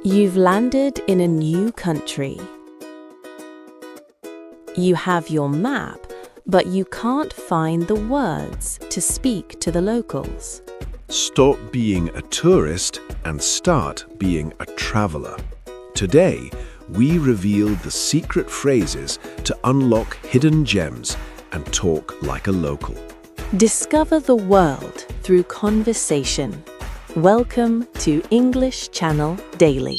You've landed in a new country. You have your map, but you can't find the words to speak to the locals. Stop being a tourist and start being a traveler. Today, we reveal the secret phrases to unlock hidden gems and talk like a local. Discover the world through conversation. Welcome to English Channel Daily.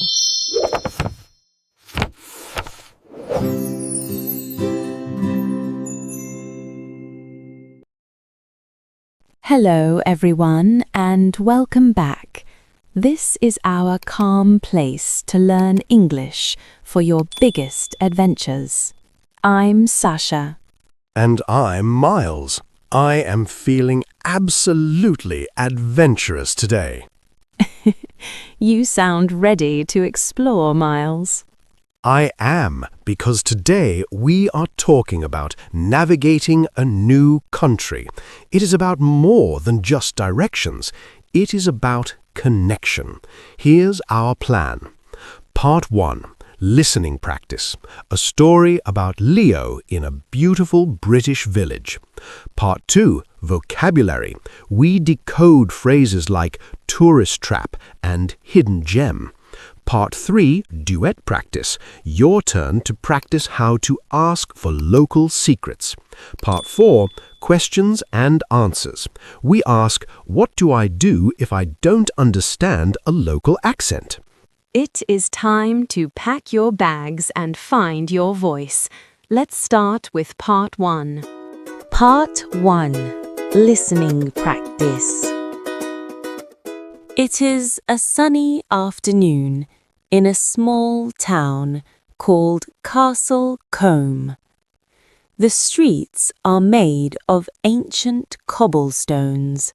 Hello everyone and welcome back. This is our calm place to learn English for your biggest adventures. I'm Sasha. And I'm Miles. I am feeling absolutely adventurous today. You sound ready to explore, Miles. I am, because today we are talking about navigating a new country. It is about more than just directions. It is about connection. Here's our plan. Part 1. Listening practice. A story about Leo in a beautiful British village. Part 2. Vocabulary. We decode phrases like tourist trap and hidden gem. Part 3. Duet practice. Your turn to practice how to ask for local secrets. Part 4. Questions and answers. We ask, what do I do if I don't understand a local accent? It is time to pack your bags and find your voice. Let's start with Part 1. Part 1. Listening practice. It is a sunny afternoon in a small town called Castle Combe. The streets are made of ancient cobblestones.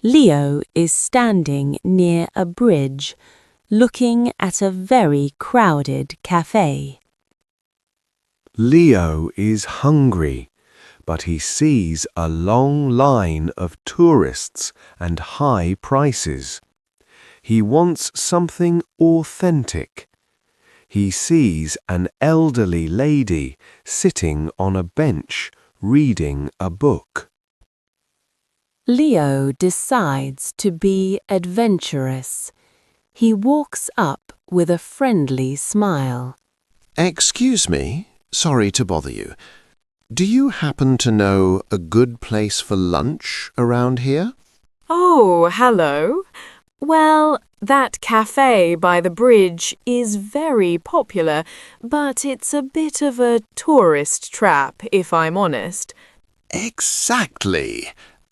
Leo is standing near a bridge, looking at a very crowded cafe. Leo is hungry, but he sees a long line of tourists and high prices. He wants something authentic. He sees an elderly lady sitting on a bench reading a book. Leo decides to be adventurous. He walks up with a friendly smile. Excuse me, sorry to bother you. Do you happen to know a good place for lunch around here? Oh, hello. Well, that cafe by the bridge is very popular, but it's a bit of a tourist trap, if I'm honest. Exactly.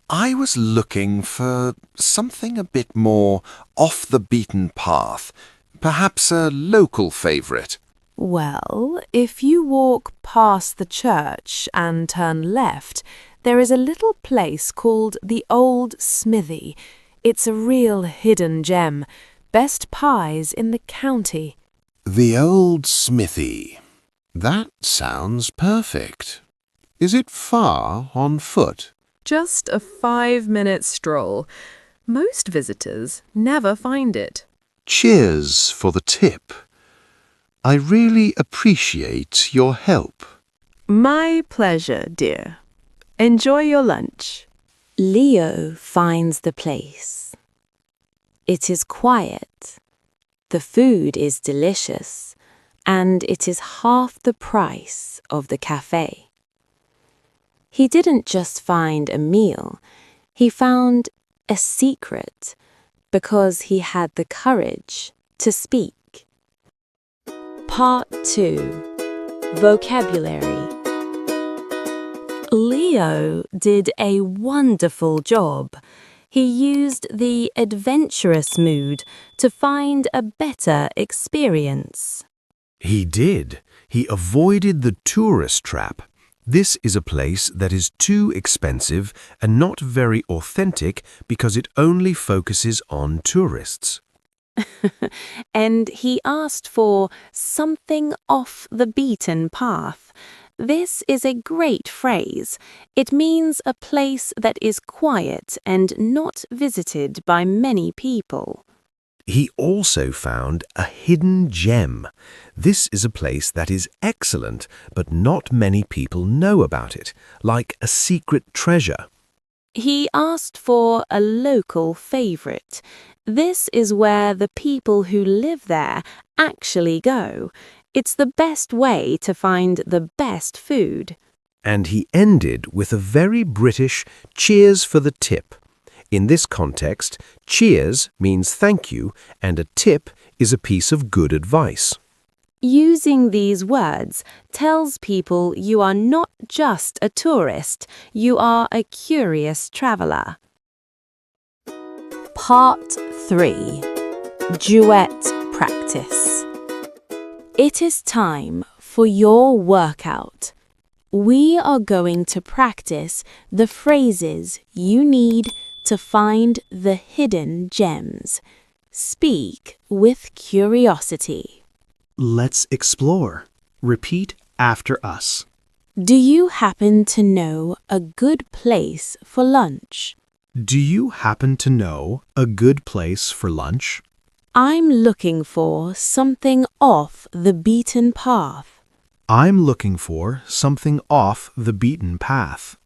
I was looking for something a bit more off the beaten path, perhaps a local favourite. Well, if you walk past the church and turn left, there is a little place called the Old Smithy. It's a real hidden gem. Best pies in the county. The Old Smithy. That sounds perfect. Is it far on foot? Just a 5-minute stroll. Most visitors never find it. Cheers for the tip. I really appreciate your help. My pleasure, dear. Enjoy your lunch. Leo finds the place. It is quiet. The food is delicious, and it is half the price of the cafe. He didn't just find a meal, he found a secret because he had the courage to speak. Part 2. Vocabulary. Leo did a wonderful job. He used the adventurous mood to find a better experience. He did. He avoided the tourist trap. This is a place that is too expensive and not very authentic because it only focuses on tourists. And he asked for something off the beaten path. This is a great phrase. It means a place that is quiet and not visited by many people. He also found a hidden gem. This is a place that is excellent, but not many people know about it, like a secret treasure. He asked for a local favorite. This is where the people who live there actually go. It's the best way to find the best food. And he ended with a very British cheers for the tip. In this context, cheers means thank you, and a tip is a piece of good advice. Using these words tells people you are not just a tourist, you are a curious traveler. Part 3. Duet Practice. It is time for your workout. We are going to practice the phrases you need to find the hidden gems. Speak with curiosity. Let's explore. Repeat after us. Do you happen to know a good place for lunch? Do you happen to know a good place for lunch? I'm looking for something off the beaten path. I'm looking for something off the beaten path.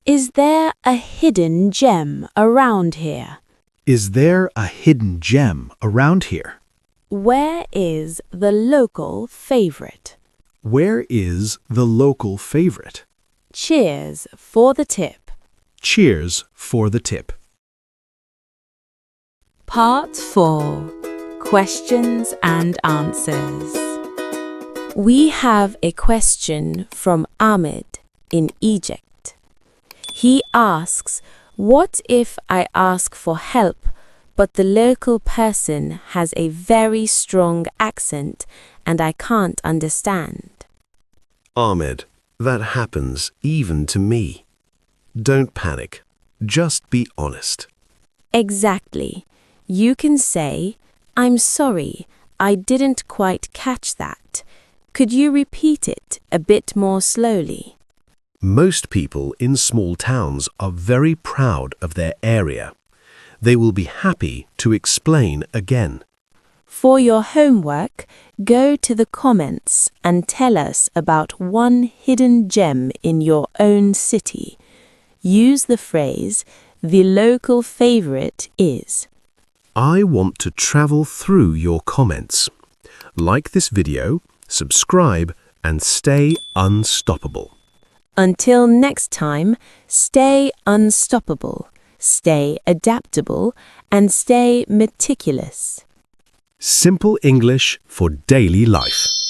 Is there a hidden gem around here? Is there a hidden gem around here? Where is the local favorite? Where is the local favorite? Cheers for the tip. Cheers for the tip. Part 4. Questions and answers. We have a question from Ahmed in Egypt. He asks, what if I ask for help, but the local person has a very strong accent and I can't understand? Ahmed, that happens even to me. Don't panic. Just be honest. Exactly. You can say, I'm sorry, I didn't quite catch that. Could you repeat it a bit more slowly? Most people in small towns are very proud of their area. They will be happy to explain again. For your homework, go to the comments and tell us about one hidden gem in your own city. Use the phrase, the local favorite is. I want to travel through your comments. Like this video, subscribe, and stay unstoppable. Until next time, stay unstoppable, stay adaptable, and stay meticulous. Simple English for daily life.